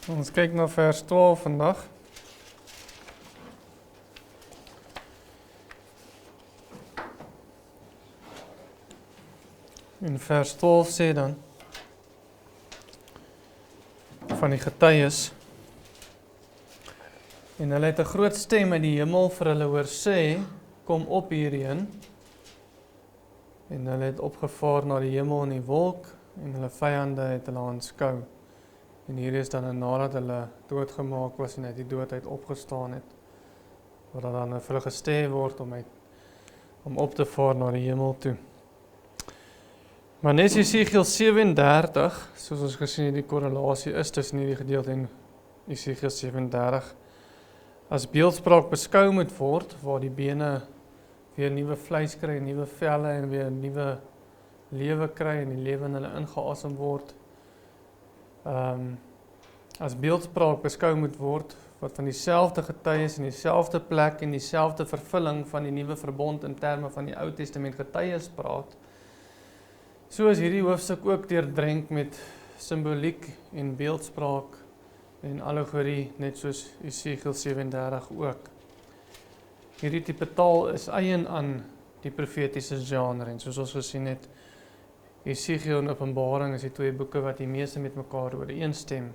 Ons kyk na vers 12 vandag. In vers 12 sê dan van die getuies, en hulle het 'n groot stem uit die hemel vir hulle hoor sê, kom op hierheen, en hulle het opgevaar na die hemel in die wolk, en hulle vyande het hulle aanskou. En hier is dan nadat hulle doodgemaak was en uit die dood uit opgestaan het, waar dan vir hulle gesê word om op te vaar na die hemel toe. Maar net Jesegiel 37, soos ons gesien het, die korrelasie is tussen hierdie gedeelte en Jesegiel 37, as beeldspraak beskou moet word, waar die bene weer nuwe vleis kry, nuwe velle en weer nuwe lewe kry en die lewe in hulle ingeasem word. As beeldspraak beskou moet word, wat van dieselfde getuies en dieselfde plek en dieselfde vervulling van die nuwe verbond in terme van die Ou Testament getuies praat, so is hierdie hoofstuk ook deurdrenk met simboliek en beeldspraak en allegorie, net soos Jesegiel 37 ook. Hierdie tipe taal is eien aan die profetiese genre, en soos ons gesien het, Jesegiel en Openbaring is die twee boeke wat die meeste met mekaar ooreenstem,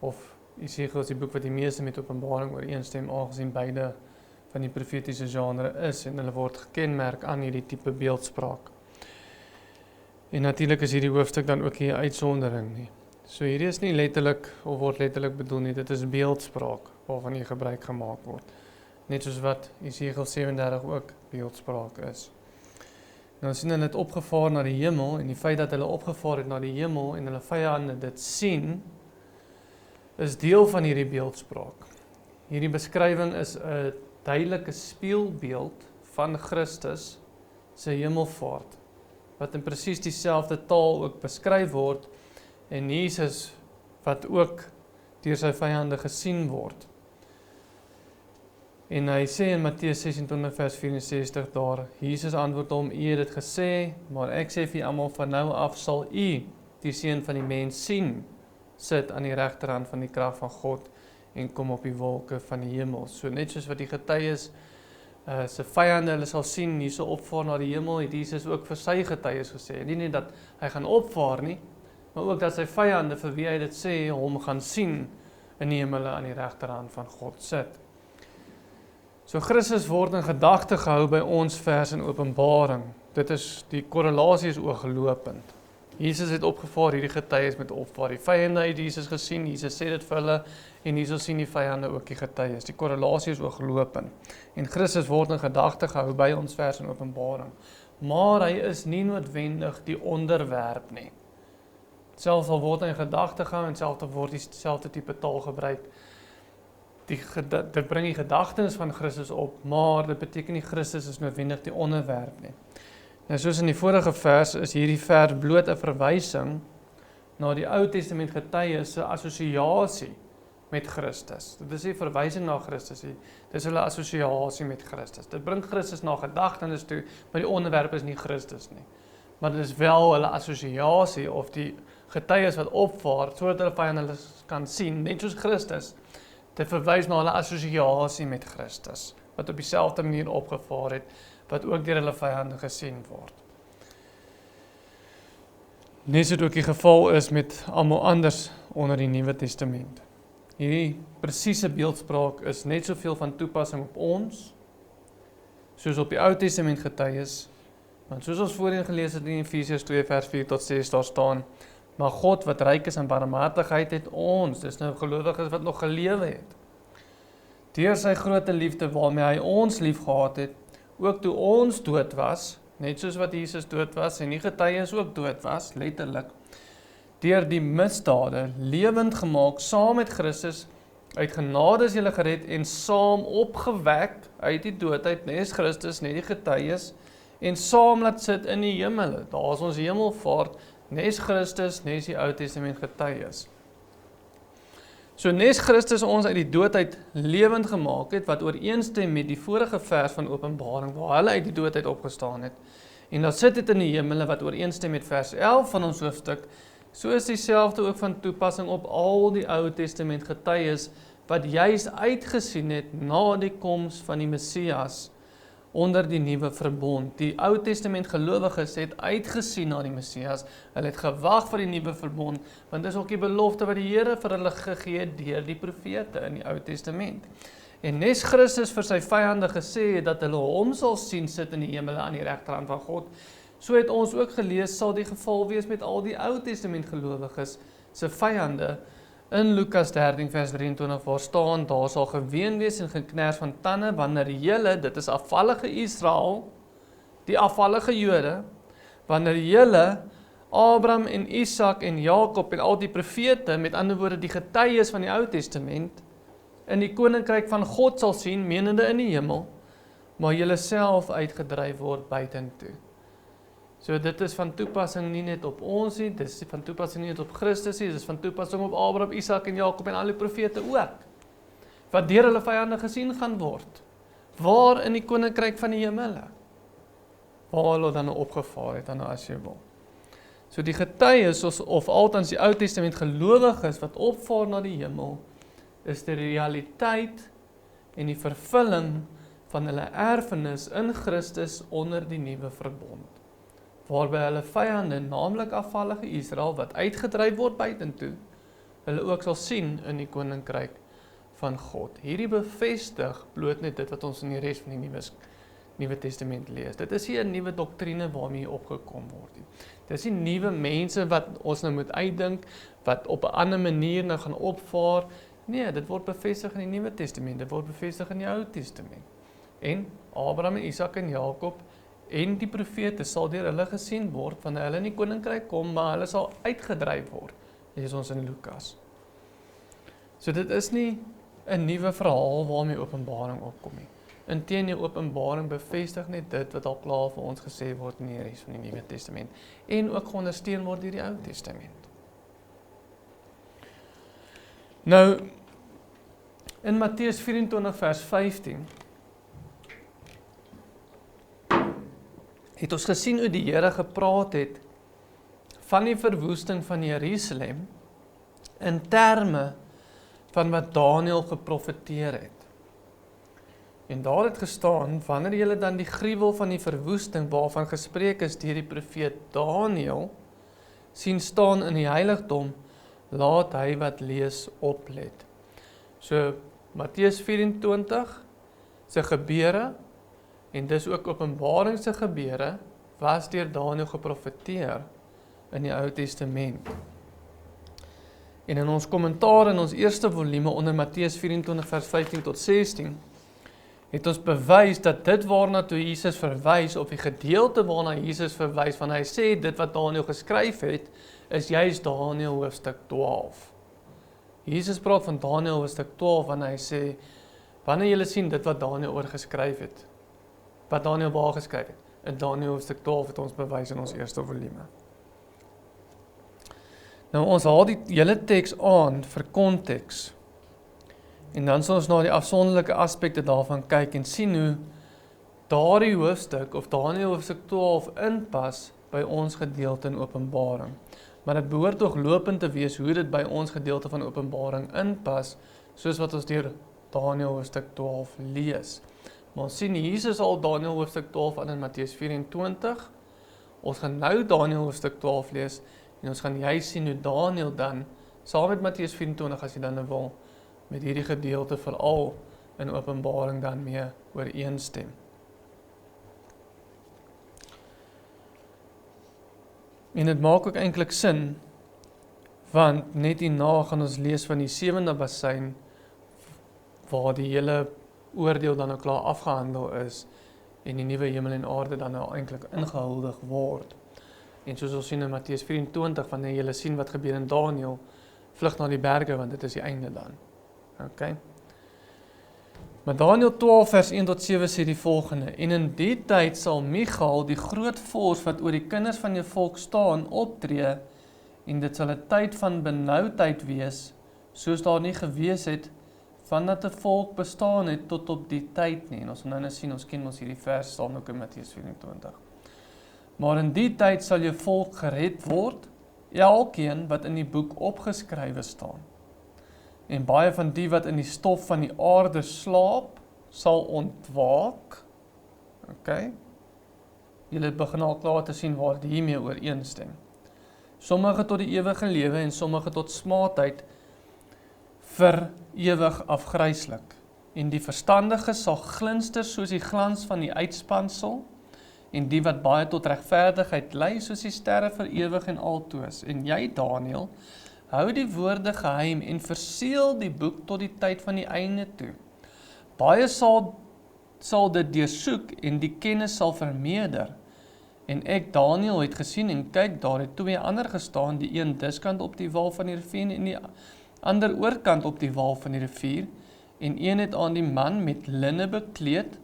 of Jesegiel is die boek wat die meeste met Openbaring ooreenstem, aangesien beide van die profetiese genre is, en hulle word gekenmerk aan hierdie tipe beeldspraak. En natuurlik is hierdie hoofstuk dan ook nie 'n uitsondering nie. So hierdie is nie letterlik, of word letterlik bedoel nie, dit is beeldspraak, waarvan hier gebruik gemaak word. Net soos wat Jesegiel 37 ook beeldspraak is. Nou sien hulle het opgevaar na die hemel, en die feit dat hulle opgevaar het na die hemel, en hulle vyande dit sien, is deel van hierdie beeldspraak. Hierdie beskrywing is 'n duidelike spieelbeeld van Christus se hemelvaart, wat in presies dieselfde taal ook beskryf word, en Jesus wat ook deur sy vyande gesien word. En hy sê in Matteus 26 vers 64 daar, Jesus antwoord hom, u het dit gesê, maar ek sê vir almal, van nou af sal u die seun van die mens sien, sit aan die regterhand van die krag van God, en kom op die wolke van die hemel. So net soos wat die getuies sy vyande hulle sal sien, hierso opvaar na die hemel, het Jesus ook vir sy getuies gesê, nie net dat hy gaan opvaar nie, maar ook dat sy vyande, vir wie hy dit sê, hom gaan sien, in die hemel aan die regterhand van God sit. So Christus word in gedagte gehou by ons vers in Openbaring. Dit is, die korrelasie is ooglopend. Jesus het opgevaar, hierdie getuies met opvaar. Die vyande het Jesus gesien, Jesus sê dit vir hulle, en Jesus sien die vyande ook die getuies. Die korrelasie is ooglopend. En Christus word in gedagte gehou by ons vers in Openbaring. Maar hy is nie noodwendig die onderwerp nie. Selfs al word hy in gedagte gehou, en selfs al word dieselfde tipe taal gebruik, dit bring die gedagtenis van Christus op, maar dit beteken nie Christus is noodwendig die onderwerp nie. Nou soos in die vorige vers, is hierdie vers bloot 'n verwysing na die Ou Testament getuies se assosiasie met Christus. Dit is nie verwysing na Christus nie, dit is hulle assosiasie met Christus. Dit bring Christus na gedagtenis toe, maar die onderwerp is nie Christus nie. Maar dit is wel hulle assosiasie, of die getuies wat opvaar, sodat hulle vyande hulle kan sien, net soos Christus. Dit verwys na hulle assosiasie met Christus, wat op dieselfde manier opgevaar het, wat ook deur hulle vyande gesien word. Net soos ook die geval is met almal anders onder die Nuwe Testament. Hierdie presiese beeldspraak is net soveel van toepassing op ons, soos op die Ou Testament getuies, want soos ons voorheen gelees het in Efesiërs 2 vers 4 tot 6 daar staan, maar God wat ryk is aan barmhartigheid het ons, dis nou gelowiges wat nog gelewe het, deur sy groot liefde waarmee hy ons lief gehad het, ook toe ons dood was, net soos wat Jesus dood was, en die getuies ook dood was, letterlik, deur die misdade lewend gemaak, saam met Christus, uit genade is julle gered, en saam opgewek uit die doodheid, nes Christus, net die getuies, en saam laat sit in die hemel, daar is ons hemelvaart, nes Christus, nes die Ou Testament getuies. So nes Christus ons uit die doodheid lewend gemaak het, wat ooreenstem met die vorige vers van Openbaring, waar hulle uit die doodheid opgestaan het, en dan sit dit in die hemel, wat ooreenstem met vers 11 van ons hoofstuk, So is dieselfde ook van toepassing op al die Ou Testament getuies wat juis uitgesien het na die koms van die Messias onder die nuwe verbond. Die Ou Testament gelowiges het uitgesien na die Messias, hulle het gewag vir die nuwe verbond, want dit is ook die belofte wat die Here vir hulle gegee het deur die profete in die Ou Testament. En nes Christus vir sy vyande gesê het dat hulle hom sal sien sit in die hemel aan die regterhand van God, so het ons ook gelees, sal die geval wees met al die Ou Testament gelowiges se vyande. In Lukas 13 vers 23 waar staan, daar sal geween wees en geknars van tande, wanneer julle, dit is afvallige Israel, die afvallige Jode, wanneer julle, Abraham en Isak en Jakob en al die profete, met ander woorde die getuies van die Ou Testament, in die koninkryk van God sal sien, menende in die hemel, maar julle self uitgedryf word buitentoe. So dit is van toepassing nie net op ons nie, dit is van toepassing nie net op Christus nie, dit is van toepassing op Abraham, Isak en Jakob en al die profete ook, wat deur hulle vyande gesien gaan word, waar in die koninkryk van die hemele, waar hulle dan opgevaar het, dan as jy wil. So die getuies, of althans die Ou Testament gelowiges wat opvaar na die hemel, is die realiteit en die vervulling van hulle erfenis in Christus onder die nuwe verbond, waarby hulle vyande, naamlik afvallige Israel, wat uitgedryf word buitentoe, hulle ook sal sien in die koninkryk van God. Hierdie bevestig bloot net dit wat ons in die res van die Nuwe Testament lees. Dit is nie 'n nuwe doktrine waarmee opgekom word nie. Dit is nie nuwe mense wat ons nou moet uitdink, wat op 'n ander manier nou gaan opvaar. Nee, dit word bevestig in die Nuwe Testament, dit word bevestig in die Ou Testament. En Abraham en Isak en Jakob en die profete sal deur hulle gesien word, wanneer hulle in die koninkryk kom, maar hulle sal uitgedryf word, lees ons in Lukas. So dit is nie 'n nuwe verhaal waarmee Openbaring opkom nie. Inteendeel, Openbaring bevestig net dit wat al klaar vir ons gesê word in die res van die Nuwe Testament, en ook geondersteun word deur die Ou Testament. Nou, in Matteus 24 vers 15, het ons gesien hoe die Here gepraat het van die verwoesting van Jerusalem in terme van wat Daniël geprofeteer het. En daar het gestaan, wanneer julle dan die gruwel van die verwoesting waarvan gespreek is deur die profeet Daniël sien staan in die heiligdom, laat hy wat lees oplet. So Matteus 24 se gebeure, en dis ook Openbaring se gebeure, was deur Daniël geprofeteer in die Ou Testament. En in ons kommentaar in ons eerste volume onder Matteus 24 vers 15 tot 16, het ons bewys dat dit waarna toe Jesus verwys, of die gedeelte waarna Jesus verwys, van hy sê dit wat Daniël geskryf het, is juist Daniël hoofstuk 12. Jesus praat van Daniël hoofstuk 12, wanneer hy sê, wanneer julle sien dit wat Daniël oor geskryf het, wat Daniël waar geskryf het, in Daniël hoofstuk 12 het ons bewys in ons eerste volume. Nou ons haal die hele teks aan vir konteks, en dan sal ons na die afsonderlike aspekte daarvan kyk en sien hoe daardie hoofstuk, of Daniël hoofstuk 12 inpas by ons gedeelte in Openbaring. Maar dit behoort ook lopend te wees hoe dit by ons gedeelte van Openbaring inpas, soos wat ons deur Daniël hoofstuk 12 lees. Maar ons sien Jesus al Daniël hoofstuk 12 aan in Matteus 24. Ons gaan nou Daniël hoofstuk 12 lees, en ons gaan juist sien hoe Daniël dan, saam met Matteus 24 as jy dan nou wil, met hierdie gedeelte veral in Openbaring dan mee ooreenstem. En dit maak ook eintlik sin, want net hierna gaan ons lees van die 7de bassein, waar die hele oordeel dan nou klaar afgehandel is, en die nuwe hemel en aarde dan nou eintlik ingehuldig word. En soos ons sien in Matteus 24, wanneer julle sien wat gebeur in Daniël, vlug na die berge, want dit is die einde dan. Okay. Maar Daniël 12 vers 1 tot 7 sê die volgende, en in die tyd sal Michael, die groot vors wat oor die kinders van jou volk staan, optree, en dit sal 'n tyd van benoudheid wees, soos daar nie gewees het, vandat 'n volk bestaan het tot op die tyd nie. En ons nou sien, ons ken ons hierdie vers, staan ook in Matteus 24. Maar in die tyd sal jou volk gered word, elkeen wat in die boek opgeskrywe staan. En baie van die wat in die stof van die aarde slaap, sal ontwaak. Okay? Julle begin al klaar te sien waar dit hiermee ooreenstem. Sommige tot die ewige lewe en sommige tot smaadheid vir ewig afgryslik. En die verstandige sal glinster soos die glans van die uitspansel, en die wat baie tot regverdigheid lei soos die sterre vir ewig en altoos. En jy, Daniël, hou die woorde geheim en verseël die boek tot die tyd van die einde toe. Baie sal dit deursoek en die kennis sal vermeerder. En ek, Daniël, het gesien en kyk, daar het 2 ander gestaan, die een diskant op die wal van die rivier en die ander oorkant op die wal van die rivier. En een het aan die man met linne bekleed,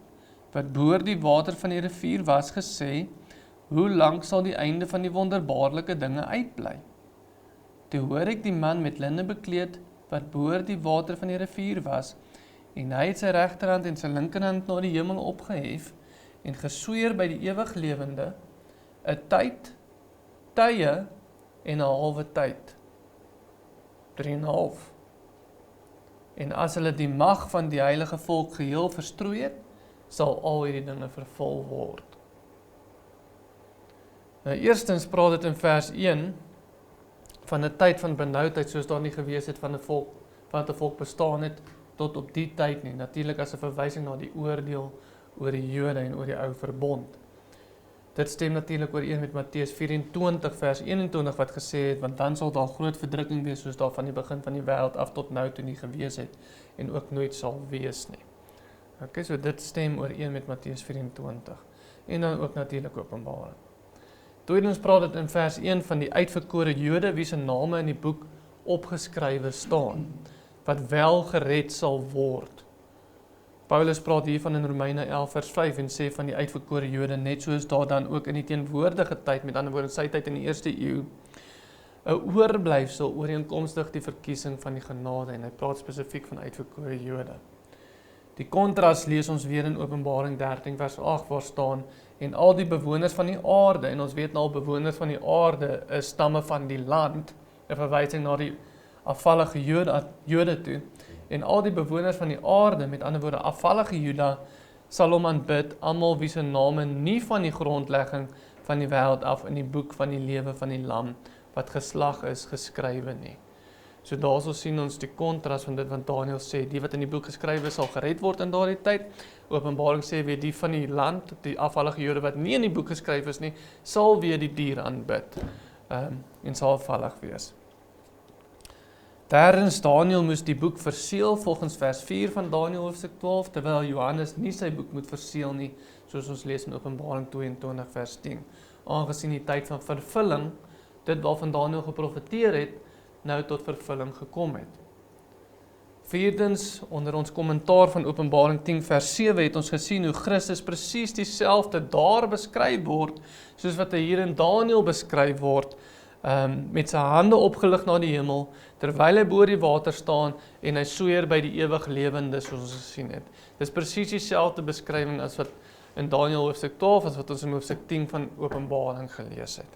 wat boor die water van die rivier was, gesê, hoe lang sal die einde van die wonderbaarlike dinge uitbly? Toe hoor ek die man met linne bekleed, wat boor die water van die rivier was, en hy het sy regterhand en sy linkerhand na die hemel opgehef, en gesweer by die ewig lewende, 'n tyd, tye en 'n halwe tyd. 3,5. En as hulle die mag van die heilige volk geheel verstrooi het, sal al hierdie dinge vervul word. Nou, eerstens praat dit in vers 1 van 'n tyd van benoudheid soos daar nie gewees het van 'n volk, wat 'n volk bestaan het tot op die tyd nie. Natuurlik as 'n verwysing na die oordeel oor die Jode en oor die ou verbond. Dit stem natuurlik ooreen met Matteus 24 vers 21 wat gesê het, want dan sal daar groot verdrukking wees soos daar van die begin van die wêreld af tot nou toe nie gewees het en ook nooit sal wees nie. Okay, so dit stem ooreen met Matteus 24 en dan ook natuurlik Openbaring. Tweedens praat dit in vers 1 van die uitverkore Jode wie se name in die boek opgeskrywe staan, wat wel gered sal word. Paulus praat hiervan in Romeine 11 vers 5 en sê van die uitverkore Jode, net soos daar dan ook in die teenwoordige tyd, met ander woorde sy tyd in die eerste eeu, 'n oorblyfsel ooreenkomstig die verkiesing van die genade, en hy praat spesifiek van uitverkore Jode. Die kontras lees ons weer in Openbaring 13 vers 8 waar staan, en al die bewoners van die aarde, en ons weet nou al bewoners van die aarde is stamme van die land, 'n verwysing na die afvallige Jode toe, en al die bewoners van die aarde, met ander woorde afvallige Juda, sal hom aanbid, almal wie se name nie van die grondlegging van die wêreld af in die boek van die lewe van die lam, wat geslag is, geskrywe nie. So daarso sien ons die kontras van dit wat Daniël sê, die wat in die boek geskrywe is, sal gered word in daardie tyd. Openbaring sê weer die van die land, die afvallige Jode wat nie in die boek geskryf is nie, sal weer die dier aanbid, en sal afvallig wees. Derdens, Daniël moes die boek verseël volgens vers 4 van Daniël hoofstuk 12, terwyl Johannes nie sy boek moet verseël nie, soos ons lees in Openbaring 22 vers 10. Aangesien die tyd van vervulling, dit waarvan Daniël geprofeteer het, nou tot vervulling gekom het. Vierdens, onder ons kommentaar van Openbaring 10 vers 7 het ons gesien hoe Christus presies dieselfde daar beskryf word, soos wat hy hier in Daniël beskryf word, met sy hande opgelig na die hemel, terwyl hy bo die water staan en hy sweer by die ewig lewende, soos ons gesien het. Dis presies dieselfde beskrywing as wat in Daniël hoofstuk 12, as wat ons in hoofstuk 10 van Openbaring gelees het.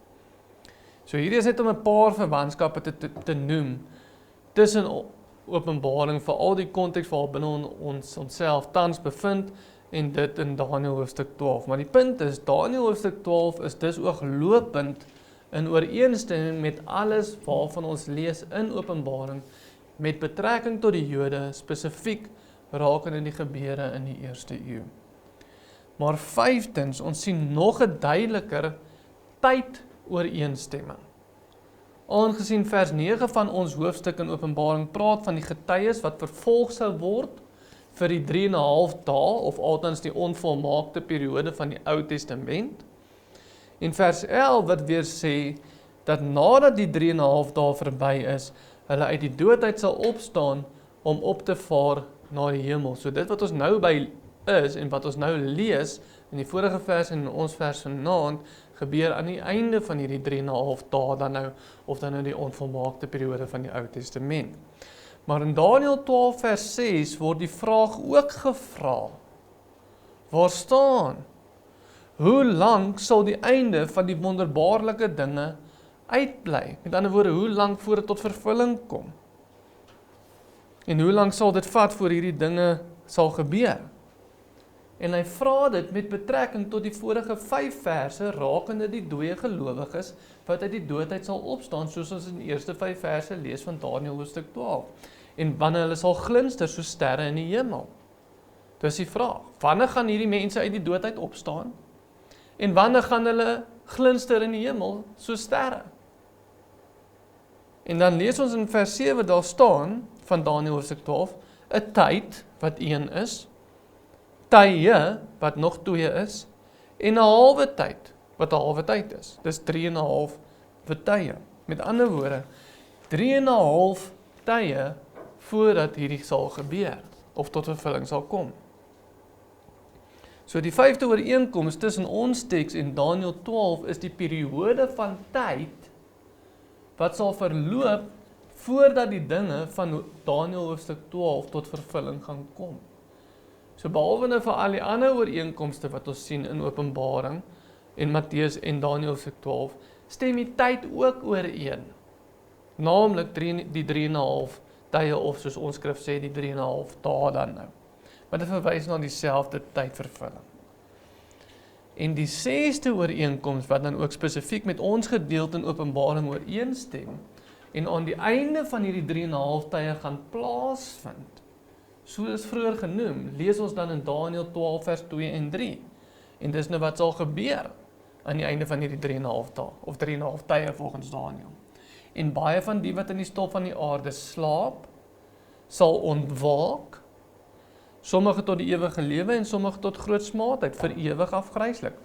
So hierdie is net om 'n paar verwantskappe te noem, tussen Openbaring, vir al die konteks waar binne ons onsself tans bevind, en dit in Daniël hoofstuk 12. Maar die punt is, Daniël hoofstuk 12 is dus ooglopend in ooreenstemming met alles waarvan ons lees in Openbaring, met betrekking tot die Jode, spesifiek rakende die gebeure in die eerste eeu. Maar vyftens, ons sien nog 'n duideliker tydooreenstemming. Aangesien vers 9 van ons hoofstuk in Openbaring praat van die getuies wat vervolg sou word vir die 3,5 dae, of althans die onvolmaakte periode van die Ou Testament. En vers 11 wat weer sê, dat nadat die 3,5 dae verby is, hulle uit die doodheid sal opstaan, om op te vaar na die hemel. So dit wat ons nou by is, en wat ons nou lees, in die vorige vers en in ons vers vanaand, gebeur aan die einde van hierdie 3,5 dae dan nou, of dan nou die onvolmaakte periode van die Ou Testament. Maar in Daniël 12 vers 6 word die vraag ook gevra, waar staan, hoe lank sal die einde van die wonderbaarlike dinge uitbly? Met ander woorde, hoe lank voor dit tot vervulling kom? En hoe lank sal dit vat voor hierdie dinge sal gebeur? En hy vra dit met betrekking tot die vorige 5 verse rakende die dooie gelowiges wat uit die doodheid sal opstaan, soos ons in die eerste 5 verse lees van Daniël hoofstuk 12. En wanneer hulle sal glinster soos sterre in die hemel. Dis die vraag, wanneer gaan hierdie mense uit die doodheid opstaan? En wanneer gaan hulle glinster in die hemel soos sterre? En dan lees ons in vers 7 daar staan van Daniël hoofstuk 12, 'n tyd wat 1 is, tye wat nog 2 is, en 'n halwe tyd wat 'n halwe tyd is. Dis 3,5 tye. Met ander woorde, 3,5 tye voordat hierdie sal gebeur, of tot vervulling sal kom. So die 5de ooreenkoms tussen ons teks en Daniël 12 is die periode van tyd wat sal verloop voordat die dinge van Daniël hoofstuk 12 tot vervulling gaan kom. So behalwe nou vir al die ander ooreenkomste wat ons sien in Openbaring en Matteus en Daniël hoofstuk 12, stem die tyd ook ooreen. Naamlik die 3,5 tye of soos ons skrif sê die 3,5 dae dan nou. Maar dit verwys na dieselfde tydvervulling. En die 6de ooreenkoms wat dan ook spesifiek met ons gedeelte in Openbaring ooreenstem en aan die einde van hierdie 3,5 tye gaan plaasvind. Soos vroeër genoem, lees ons dan in Daniël 12 vers 2 en 3. En dis nou wat sal gebeur aan die einde van hierdie 3,5 dae of 3,5 tye volgens Daniël. En baie van die wat in die stof van die aarde slaap, sal ontwaak, sommige tot die ewige lewe en sommige tot groot smaadheid, vir ewig afgryslik.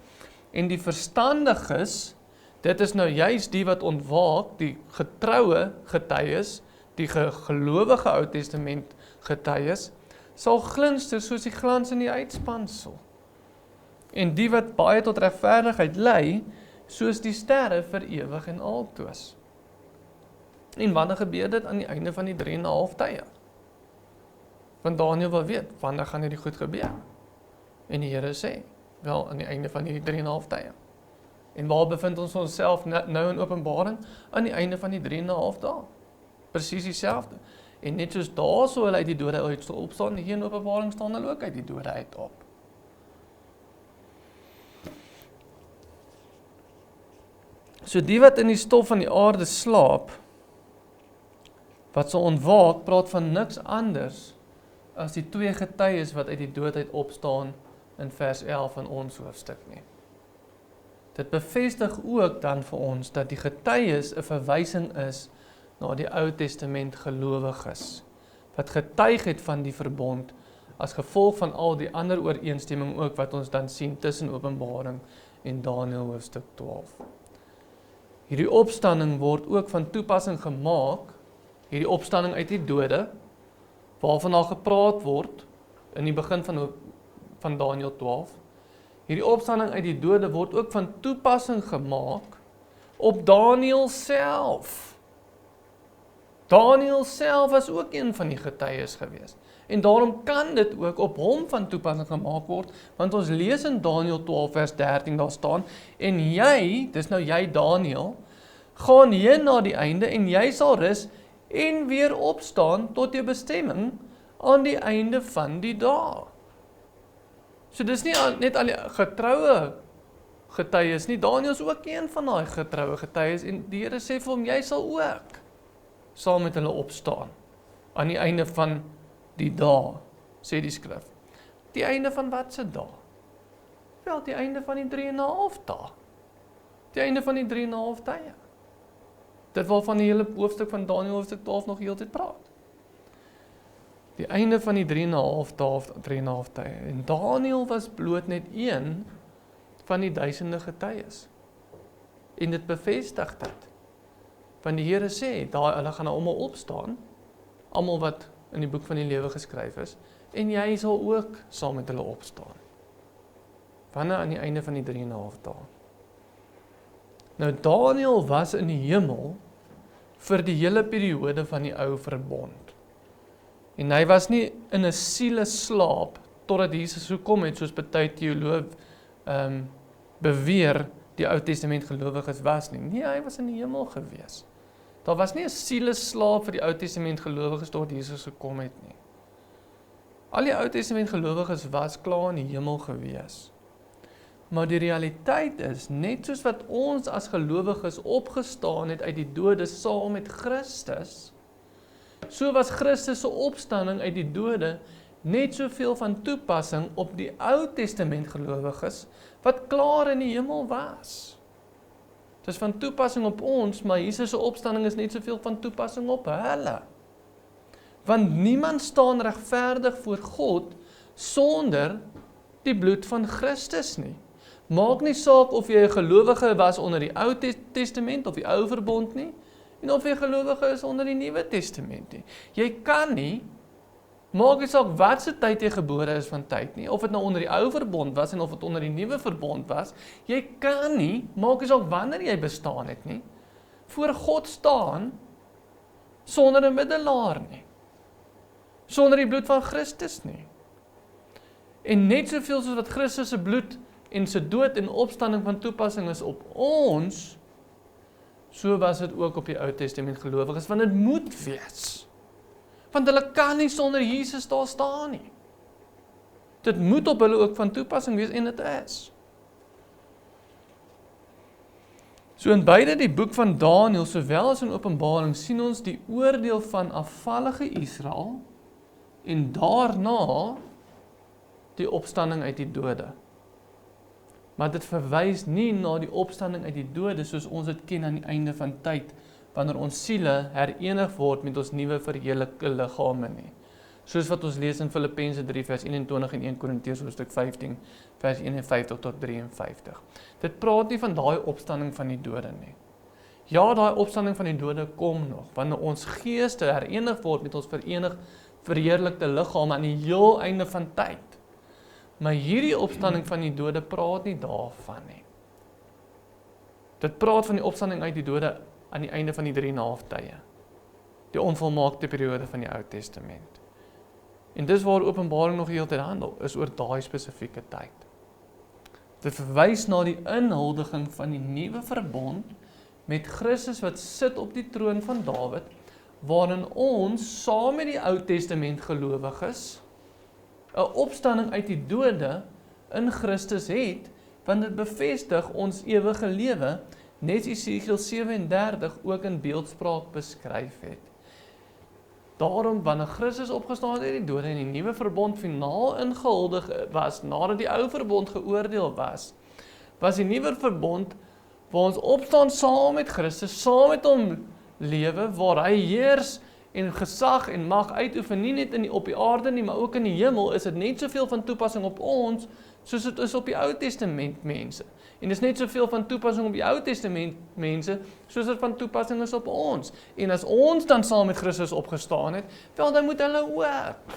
En die verstandiges, dit is nou juist die wat ontwaak, die getroue getuies, die gelowige Ou Testament getuies, sal glinster soos die glans in die uitspansel. En die wat baie tot regverdigheid lei, soos die sterre vir ewig en altoos. En wanneer gebeur dit aan die einde van die 3,5 tye? Want Daniël wil weet, wanneer gaan hierdie goed gebeur? En die Here sê, wel aan die einde van hierdie 3,5 tye. En waar bevind ons onsself nou in Openbaring? Aan die einde van die 3,5 dae. Presies dieselfde. En net soos daar so hulle uit die dode uit sal opstaan, hier in Openbaring staan hulle ook uit die dode uit op. So die wat in die stof van die aarde slaap, wat sal ontwaak, praat van niks anders as die 2 getuies wat uit die doodheid opstaan in vers 11 van ons hoofstuk nie. Dit bevestig ook dan vir ons dat die getuies 'n verwysing is na die Ou Testament gelowiges, wat getuig het van die verbond as gevolg van al die ander ooreenstemming ook wat ons dan sien tussen Openbaring en Daniël hoofstuk 12. Hierdie opstanding word ook van toepassing gemaak, hierdie opstanding uit die dode, waarvan daar gepraat word in die begin van Daniël 12. Hierdie opstanding uit die dode word ook van toepassing gemaak op Daniël self. Daniël self was ook een van die getuies gewees. En daarom kan dit ook op hom van toepassing gemaak word, want ons lees in Daniël 12 vers 13 daar staan, en jy, dis nou jy Daniël, gaan heen na die einde en jy sal rus en weer opstaan tot jou bestemming aan die einde van die dae. So dis nie net al die getroue getuies nie, Daniël is ook een van daai getroue getuies en die Here sê vir hom, jy sal ook saam met hulle opstaan aan die einde van die dae, sê die skrif. Die einde van wat se dae? Wel, die einde van die 3,5 dae. Die einde van die 3,5 tye. Dit waarvan die hele hoofstuk van Daniël hoofstuk 12 nog heeltyd praat. Die einde van die 3,5 dae of 3,5 tye. En Daniël was bloot net een van die duisende getuies. En dit bevestig dit. Want die Here sê, daar hulle gaan almal opstaan, almal wat in die boek van die lewe geskryf is, en jy sal ook saam met hulle opstaan. Wanneer aan die einde van die 3,5 dae. Nou Daniël was in die hemel vir die hele periode van die ou verbond. En hy was nie in 'n sieleslaap totdat Jesus gekom het, soos baie teoloë beweer die Ou Testament gelowiges was nie. Nee, hy was in die hemel gewees. Daar was nie 'n sieleslaap vir die Ou Testament gelowiges tot Jesus gekom het nie. Al die Ou Testament gelowiges was klaar in die hemel gewees. Maar die realiteit is, net soos wat ons as gelowiges opgestaan het uit die dode saam met Christus, so was Christus se opstanding uit die dode net soveel van toepassing op die Ou Testament gelowiges, wat klaar in die hemel was. Dit is van toepassing op ons, maar Jesus se opstanding is net soveel van toepassing op hulle. Want niemand staan regverdig voor God sonder die bloed van Christus nie. Maak nie saak of jy 'n gelowige was onder die Ou Testament of die Ou Verbond nie, en of jy 'n gelowige is onder die Nuwe Testament nie. Jy kan nie, maak nie saak wat se tyd jy gebore is van tyd nie, of dit nou onder die Ou Verbond was en of dit onder die Nuwe Verbond was, jy kan nie, maak nie saak wanneer jy bestaan het nie, voor God staan sonder 'n middelaar nie. Sonder die bloed van Christus nie. En net soveel soos wat Christus se bloed en sy dood en opstanding van toepassing is op ons, so was dit ook op die Ou Testament gelowiges, want dit moet wees. Want hulle kan nie sonder Jesus daar staan nie. Dit moet op hulle ook van toepassing wees, en dit is. So in beide die boek van Daniël, sowel as in Openbaring, sien ons die oordeel van afvallige Israel, en daarna die opstanding uit die dode. Maar dit verwys nie na die opstanding uit die dode, soos ons dit ken aan die einde van tyd, wanneer ons siele herenig word met ons nuwe verheerlikte liggame nie. Soos wat ons lees in Filippense 3 vers 21 en 1 Korintiërs hoofstuk 15 vers 51 tot 53. Dit praat nie van daai opstanding van die dode nie. Ja, daai opstanding van die dode kom nog, wanneer ons geeste herenig word met ons verheerlikte liggame aan die heel einde van tyd. Maar hierdie opstanding van die dode praat nie daarvan nie. Dit praat van die opstanding uit die dode aan die einde van die 3,5 tye. Die onvolmaakte periode van die Ou Testament. En dis waar Openbaring nog heeltyd handel, is oor daai spesifieke tyd. Dit verwys na die inhuldiging van die nuwe verbond met Christus wat sit op die troon van Dawid, waarin ons saam met die Ou Testament gelowiges 'n opstanding uit die dode in Christus het, want dit bevestig ons ewige lewe, net Jesegiel 37 ook in beeldspraak beskryf het. Daarom, wanneer Christus opgestaan het uit die dode en die nuwe verbond finaal ingehuldig was, nadat die ou verbond geoordeel was, was die nuwe verbond waar ons opstaan saam met Christus, saam met hom lewe, waar hy heers en gesag en mag uitoefen, nie net op die aarde nie, maar ook in die hemel, is dit net soveel van toepassing op ons, soos dit is op die Ou Testament mense. En dit is net soveel van toepassing op die Ou Testament mense, soos dit van toepassing is op ons. En as ons dan saam met Christus opgestaan het, wel, dan moet hulle ook.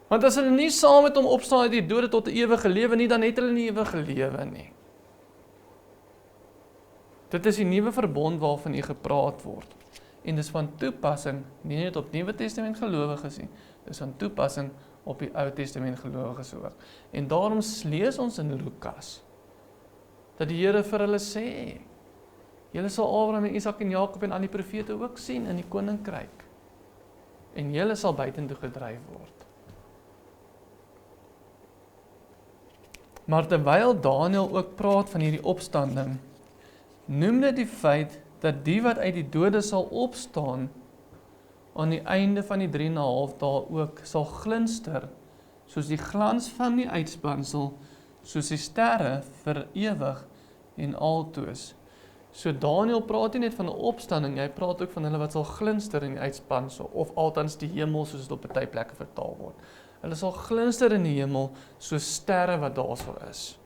Want as hulle nie saam met hom opstaan uit die dode tot 'n ewige lewe nie, dan het hulle nie ewige lewe nie. Dit is die nuwe verbond waarvan hier gepraat word. En dis van toepassing, nie net op Nuwe Testament gelowiges nie, dis van toepassing op die Ou Testament gelowiges ook. En daarom lees ons in Lukas, dat die Here vir hulle sê, julle sal Abraham en Isak en Jakob en al die profete ook sien in die koninkryk. En julle sal buitentoe gedryf word. Maar terwyl Daniël ook praat van hierdie opstanding, noem dit die feit dat die wat uit die dode sal opstaan, aan die einde van die 3,5 dae ook sal glinster, soos die glans van die uitspansel, soos die sterre vir ewig en altoos. So Daniël praat nie net van 'n opstanding, hy praat ook van hulle wat sal glinster in die uitspansel, of althans die hemel soos dit op party plekke vertaal word. Hulle sal glinster in die hemel, soos sterre wat daar sal is.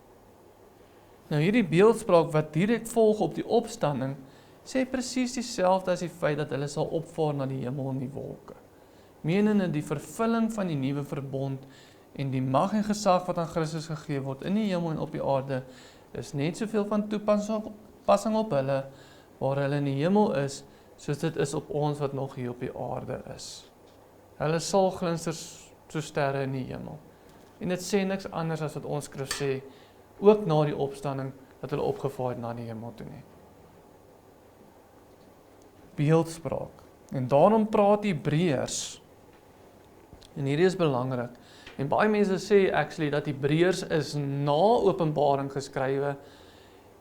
Nou hierdie beeldspraak wat direk volg op die opstanding, sê presies dieselfde as die feit dat hulle sal opvaar na die hemel in die wolke. Menende die vervulling van die nuwe verbond en die mag en gesag wat aan Christus gegee word in die hemel en op die aarde, is net soveel van toepassing op hulle, waar hulle in die hemel is, soos dit is op ons wat nog hier op die aarde is. Hulle sal glinster so sterre in die hemel. En dit sê niks anders as wat ons skrif sê, ook na die opstanding, dat hulle opgevaar het na die hemel toe nie. Beeldspraak. En daarom praat Hebreërs, en hierdie is belangrik, en baie mense sê actually dat Hebreërs is na Openbaring geskrywe,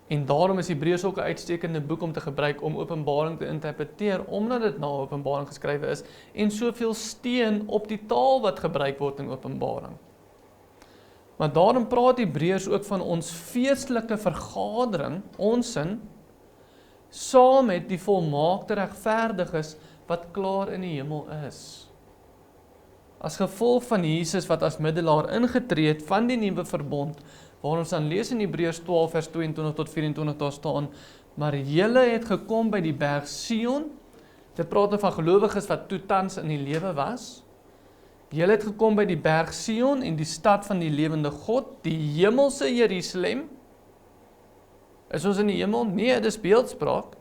en daarom is Hebreërs ook 'n uitstekende boek om te gebruik om Openbaring te interpreteer, omdat dit na Openbaring geskrywe is, en soveel steun op die taal wat gebruik word in Openbaring. Maar daarom praat Hebreërs ook van ons feestelike vergadering, ons sin, saam met die volmaakte regverdiges wat klaar in die hemel is. As gevolg van Jesus wat as middelaar ingetree het van die nuwe verbond, waar ons dan lees in Hebreërs 12 vers 22 tot 24 daar staan, maar julle het gekom by die berg Sion, dit praat van gelowiges wat toe tans in die lewe was, julle het gekom by die berg Sion en die stad van die lewende God, die hemelse Jerusalem. Is ons in die hemel? Nee, dis beeldspraak.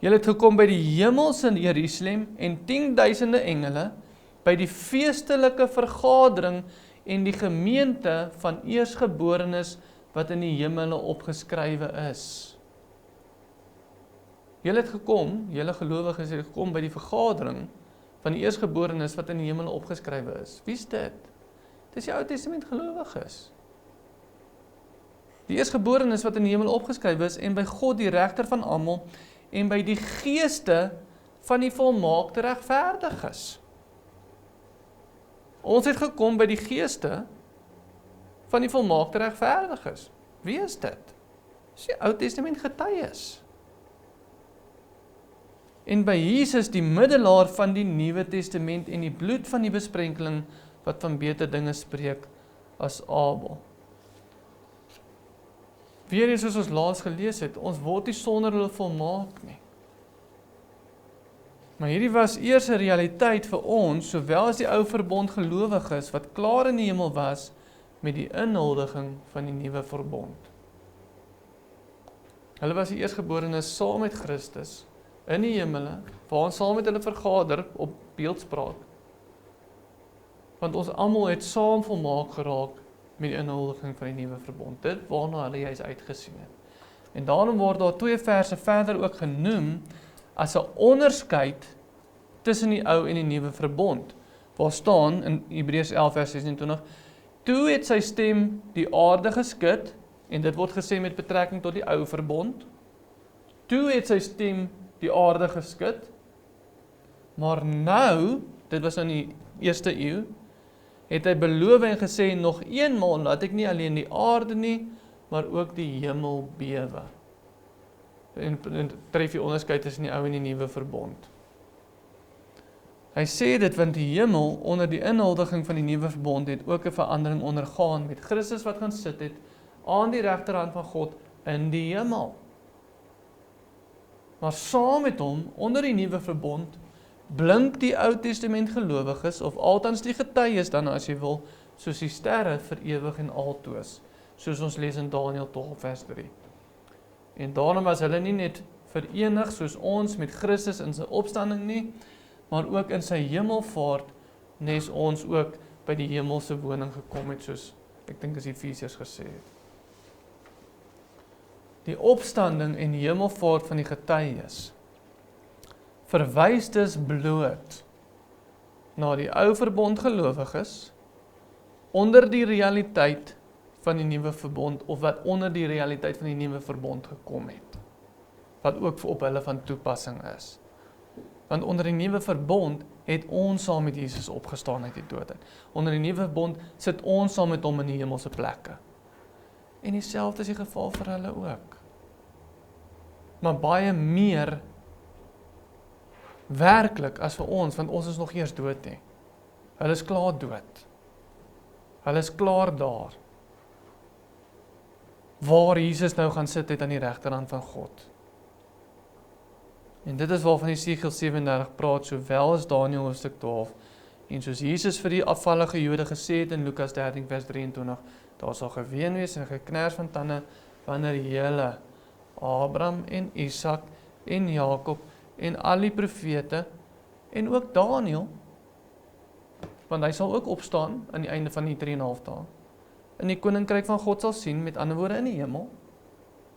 Julle het gekom by die hemelse Jerusalem en 10.000 engele, by die feestelike vergadering en die gemeente van eersgeborenes wat in die hemele opgeskrywe is. Julle het gekom, julle gelowiges het gekom by die vergadering van die eersgeborenes wat in die hemele opgeskrywe is. Wie is dit? Dis die Ou Testament gelowiges. Die eersgeborenes wat in die hemel opgeskrywe is en by God die regter van almal en by die geeste van die volmaakte regverdiges. Ons het gekom by die geeste van die volmaakte regverdiges. Wie is dit? Dis die Ou Testament getuies. En by Jesus die middelaar van die Nuwe Testament en die bloed van die besprenkeling wat van beter dinge spreek as Abel. Weereens soos ons laas gelees het, ons word nie sonder hulle volmaak nie. Maar hierdie was eers 'n realiteit vir ons, sowel as die ou verbond gelowiges wat klaar in die hemel was met die inhuldiging van die nuwe verbond. Hulle was die eersgeborenes saam met Christus in die hemele, waar ons saam met hulle vergader op beeldspraak. Want ons almal het saam volmaak geraak met die inhuldiging van die nuwe verbond. Dit waarna hulle juis uitgesien het. En daarom word daar 2 verse verder ook genoem as 'n onderskeid tussen die ou en die nuwe verbond. Waar staan in Hebreërs 11 vers 26, toe het sy stem die aarde geskud, en dit word gesê met betrekking tot die ou verbond. Toe het sy stem die aarde geskud, maar nou, dit was in die eerste eeu, het hy beloof en gesê, nog eenmaal laat ek nie alleen die aarde nie, maar ook die hemel bewe. En tref die onderskeid tussen die ou en die nuwe verbond. Hy sê dit, want die hemel onder die inhuldiging van die nuwe verbond het ook 'n verandering ondergaan met Christus wat gaan sit het aan die regterhand van God in die hemel. Maar saam met hom, onder die nuwe verbond, blink die Ou Testament gelowiges, of althans die getuies dan as jy wil, soos die sterre vir ewig en altoos, soos ons lees in Daniël 12 vers 3. En daarom was hulle nie net verenig soos ons met Christus in sy opstanding nie, maar ook in sy hemelvaart, nes ons ook by die hemelse woning gekom het, soos ek dink as Efesiërs gesê het. Die opstanding en die hemelvaart van die getuies verwys dus bloot na die ou verbond gelowiges onder die realiteit van die nuwe verbond, of wat onder die realiteit van die nuwe verbond gekom het, wat ook op hulle van toepassing is. Want onder die nuwe verbond het ons saam met Jesus opgestaan uit die dood. Onder die nuwe verbond sit ons saam met hom in die hemelse plekke. En dieselfde is die geval vir hulle ook. Maar baie meer werklik as vir ons, want ons is nog eers dood nie. Hulle is klaar dood. Hulle is klaar daar. Waar Jesus nou gaan sit het aan die regterhand van God. En dit is waarvan Jesegiel 37 praat, sowel as Daniël hoofstuk 12. En soos Jesus vir die afvallige Jode gesê het in Lukas 13 vers 23, daar sal geween wees en geknars van tande wanneer julle Abraham en Isak en Jakob en al die profete en ook Daniël, want hy sal ook opstaan aan die einde van die 3,5 dae, in die koninkryk van God sal sien, met ander woorde in die hemel,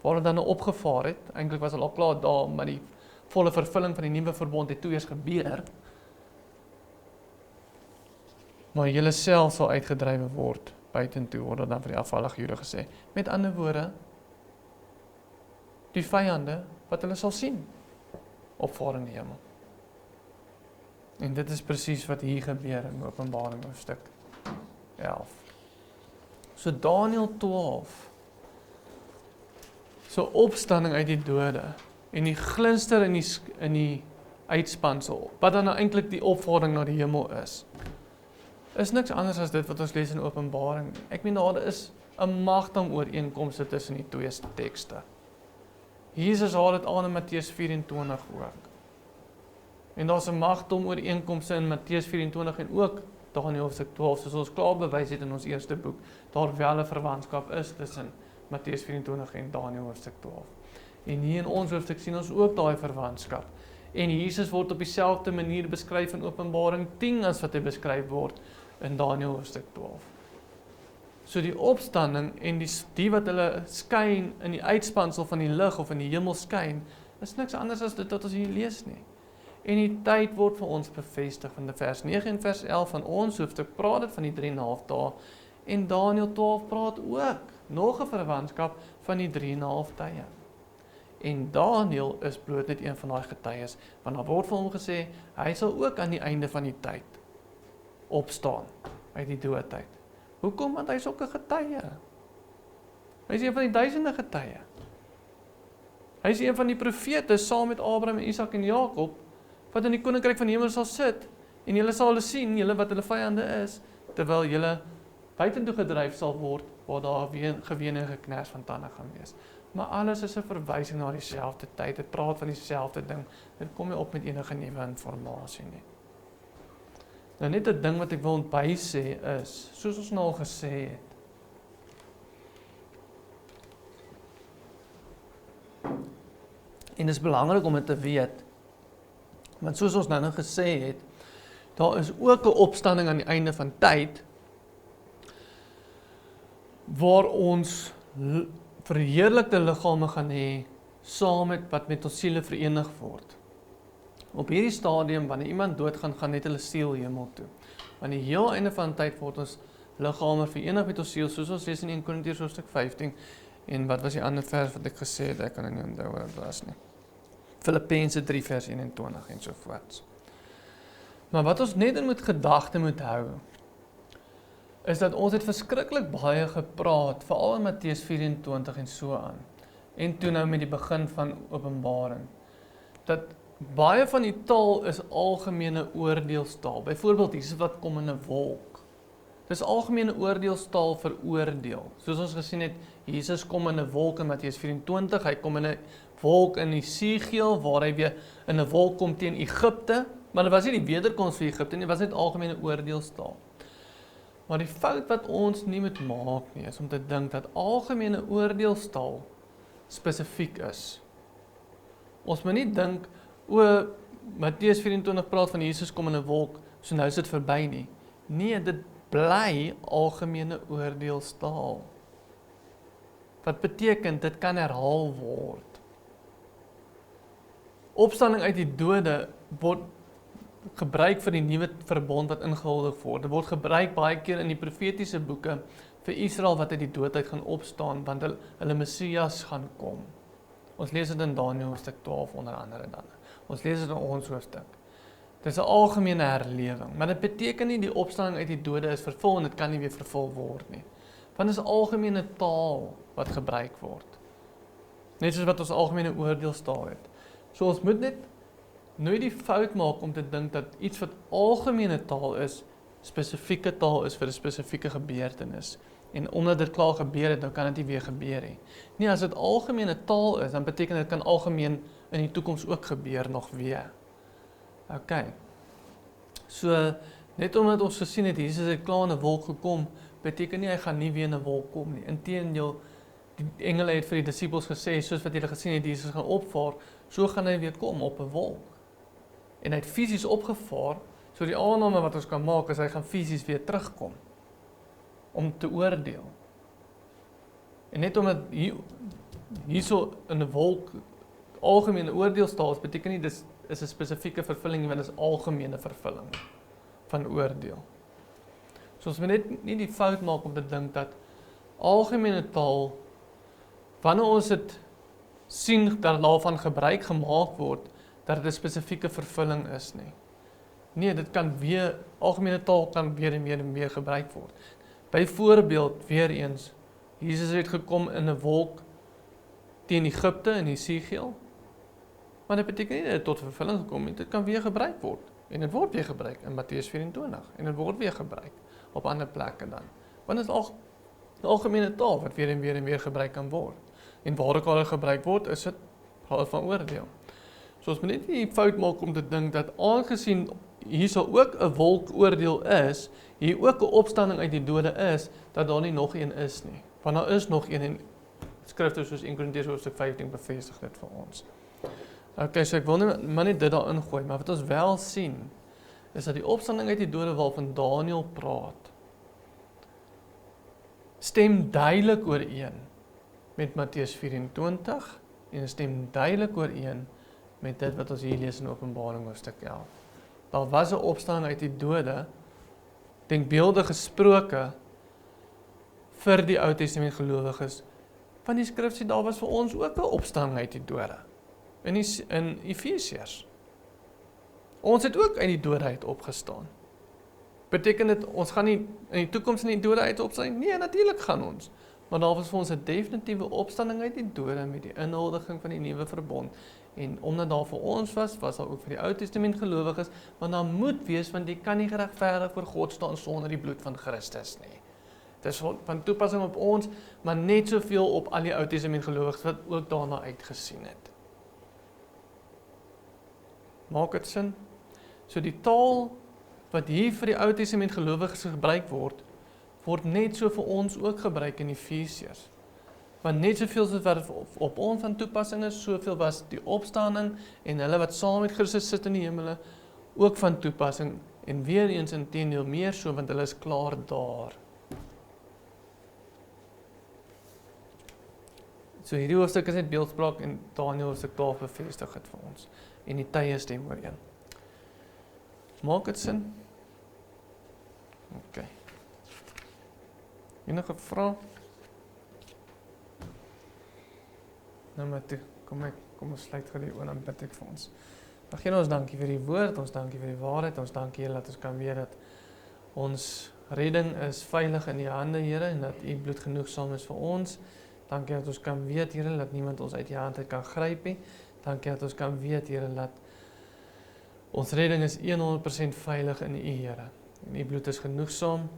waar hulle dan nou opgevaar het. Eintlik was hulle al klaar daar, maar die volle vervulling van die nuwe verbond het toe eers gebeur. Maar julle self sal uitgedrywe word buitentoe, word dan vir die afvallige Jode gesê. Met ander woorde, die vyande wat hulle sal sien, opvaar in die hemel. En dit is presies wat hier gebeur in Openbaring hoofstuk 11. So Daniël 12, so opstanding uit die dode, en die glinster in die uitspansel, wat dan nou eintlik die opvaring na die hemel is niks anders as dit wat ons lees in Openbaring. Ek meen daar is 'n magtige ooreenkomste tussen die twee tekste. Jesus haal dit aan in Matteus 24 ook. En daar's 'n magtige ooreenkomste in Matteus 24 en ook Daniël hoofstuk 12, soos ons klaar bewys het in ons eerste boek, daar wel 'n verwantskap is tussen Matteus 24 en Daniël hoofstuk 12. En hier in ons hoofstuk sien ons ook daai verwantskap. En Jesus word op dieselfde manier beskryf in Openbaring 10 as wat hy beskryf word in Daniël hoofstuk 12. So die opstanding en die wat hulle skyn in die uitspansel van die lig of in die hemel skyn, is niks anders as dit wat ons hier lees nie. En die tyd word vir ons bevestig van die vers 9 en vers 11 van ons hoofstuk praat dit van die 3,5 dae en Daniël 12 praat ook nog 'n verwantskap van die 3,5 tye. En Daniël is bloot net een van daai getuies, want daar word vir hom gesê, hy sal ook aan die einde van die tyd opstaan uit die doodtyd. Hoekom? Want hy is ook 'n getuie. Hy is een van die duisende getuie. Hy is een van die profete saam met Abraham, Isak en Jakob, wat in die koninkryk van die hemel sal sit, en julle sal hulle sien, julle wat hulle vyande is, terwyl julle buitentoe gedryf sal word, waar daar geween en geknars van tande gaan wees. Maar alles is 'n verwysing na dieselfde tyd, dit praat van dieselfde ding, dit kom nie op met enige nuwe inligting nie. Nou net 'n ding wat ek wil bysê is, soos ons nou al gesê het, en dit is belangrik om dit te weet, want soos ons nou gesê het, daar is ook 'n opstanding aan die einde van tyd, waar ons verheerlikte liggame gaan hê, saam met wat met ons siele verenig word. Op hierdie stadium, wanneer iemand doodgaan, gaan net hulle siel hemel toe. Want die heel einde van tyd word ons liggame verenig met ons siel, soos ons lees in 1 Korintiërs hoofstuk 15, en wat was die ander vers wat ek gesê het, ek kan dit nie onthou wat dit was nie. Filippense 3 vers 21 en so voorts. Maar wat ons net in gedagte moet hou, is dat ons het verskriklik baie gepraat, veral in Matteus 24 en so aan, en toe nou met die begin van Openbaring, dat baie van die taal is algemene oordeelstaal. Byvoorbeeld, hier wat kom in 'n wolk. Dis algemene oordeelstaal vir oordeel. Soos ons gesien het, Jesus kom in 'n wolk in Matteus 24, hy kom in 'n wolk in Esegiel, waar hy weer in 'n wolk kom teen Egipte, maar dit was nie die wederkoms vir Egipte nie, dit was net algemene oordeelstaal. Maar die fout wat ons nie moet maak nie, is om te dink dat algemene oordeelstaal spesifiek is. Ons moet nie dink, Matteus 24 praat van Jesus kom in 'n wolk, so nou is dit verby nie. Nee, dit bly algemene oordeelstaal. Wat beteken, dit kan herhaal word. Opstanding uit die dode word gebruik vir die nuwe verbond wat ingehuldig word. Dit word gebruik baie keer in die profetiese boeke vir Israel wat uit die dood uit gaan opstaan, want hulle Messias gaan kom. Ons lees dit in Daniël hoofstuk 12 onder andere dan. Ons lees dit in ons hoofstuk. Dit is 'n algemene herlewing, maar dit beteken nie die opstanding uit die dode is vervul en dit kan nie weer vervul word nie. Want dit is algemene taal wat gebruik word. Net soos wat ons algemene oordeelstaal het. So ons moet net nooit die fout maak om te dink dat iets wat algemene taal is, spesifieke taal is vir 'n spesifieke gebeurtenis. En omdat dit klaar gebeur het, dan kan dit nie weer gebeur nie. Nee, as dit algemene taal is, dan beteken dit kan algemeen in die toekoms ook gebeur nog weer. OK. So, net omdat ons gesien het, Jesus het klaar in 'n wolk gekom, beteken nie hy gaan nie weer in 'n wolk kom nie. Inteendeel, die engele het vir die disippels gesê, soos wat julle gesien het, Jesus gaan opvaar, so gaan hy weer kom op 'n wolk. En hy het fisies opgevaar, so die aanname wat ons kan maak is hy gaan fisies weer terugkom om te oordeel. En net omdat hierso in 'n wolk algemene oordeel staan, beteken nie dis is 'n spesifieke vervulling, want dit is algemene vervulling van oordeel. So ons moet net nie die fout maak om te dink dat algemene taal, wanneer ons dit sien dat daarvan gebruik gemaak word, dat dit 'n spesifieke vervulling is nie. Nee, dit kan weer, algemene taal kan weer en weer gebruik word. Byvoorbeeld, weer eens, Jesus het gekom in 'n wolk teen Egipte in Jesegiel, maar dit beteken nie dat dit tot vervulling gekom het, dit kan weer gebruik word, en dit word weer gebruik in Matteus 24, en dit word weer gebruik op ander plekke dan, want dit is algemene taal wat weer en weer gebruik kan word, en waar ook al gebruik word, is dit praat van oordeel. So ons moet net nie fout maak om te dink dat aangesien hier sal ook 'n wolkoordeel is, hier ook 'n opstanding uit die dode is, dat daar nie nog een is nie. Want daar is nog een, en skrifte soos 1 Korintiërs hoofstuk 15 bevestig dit vir ons. Okay, so ek wil maar net dit daarin gooi, maar wat ons wel sien, is dat die opstanding uit die dode waarvan Daniël praat, stem duidelik ooreen met Matteus 24, en stem duidelik ooreen met dit wat ons hier lees in Openbaring hoofstuk 11. Daar was 'n opstanding uit die dode, denkbeeldig gesproke, vir die Ou Testament gelowiges, van die skrif sê, daar was vir ons ook 'n opstanding uit die dode, in Efesiërs. Ons het ook uit die dode uit opgestaan. Beteken dit, ons gaan nie in die toekoms in die dode uit opstaan? Nee, natuurlik gaan ons. Maar daar was vir ons 'n definitiewe opstanding uit die dode met die inhuldiging van die nuwe verbond. En omdat daar vir ons was daar ook vir die Ou Testament gelowiges, want daar moet wees, want jy kan nie geregverdig voor God staan sonder die bloed van Christus nie. Dit is van toepassing op ons, maar net soveel op al die Ou Testament gelowiges wat ook daarna uitgesien het. Maak dit sin? So die taal wat hier vir die Ou Testament gelowiges gebruik word net so vir ons ook gebruik in Efesiërs. Want net soveel soos wat op ons van toepassing is, soveel was die opstanding en hulle wat saam met Christus sit in die hemele ook van toepassing, en weer eens inteendeel meer so, want hulle is klaar daar. So hierdie hoofstuk is net beeldspraak, en Daniël hoofstuk 12 bevestig het vir ons, en die tye stem ooreen. Maak dit sin? Okay. Enige vrae? Nou maar toe, kom ons sluit gou die oor, dan bid ek vir ons. Here, ons dankie vir die woord, ons dankie vir die waarheid, ons dankie Here dat ons kan weet dat ons redding is veilig in die hande, Here, en dat U bloed genoegsaam is vir ons. Dankie dat ons kan weet, Here, dat niemand ons uit die hand uit kan gryp nie. Dankie dat ons kan weet, Here, dat ons redding is 100% veilig in U, Here. En U bloed is genoegsaam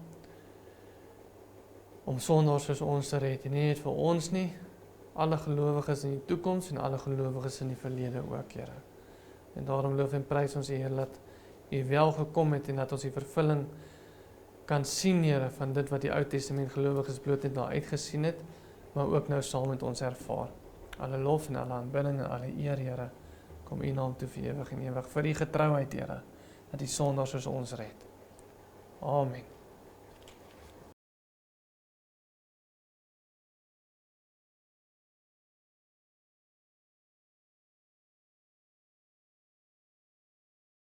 om sondaars soos ons te red, en nie net vir ons nie, alle gelowiges in die toekoms en alle gelowiges in die verlede ook, Here. En daarom loof en prys ons, Here, dat U wel gekom het en dat ons die vervulling kan sien, Here, van dit wat die Ou Testament gelowiges bloot net daar uitgesien het, maar ook nou saam met ons ervaar. Alle lof en alle aanbidding en alle eer, Here, kom U naam toe vir ewig en ewig, vir U getrouheid, Here, dat U sondaars soos ons red. Amen.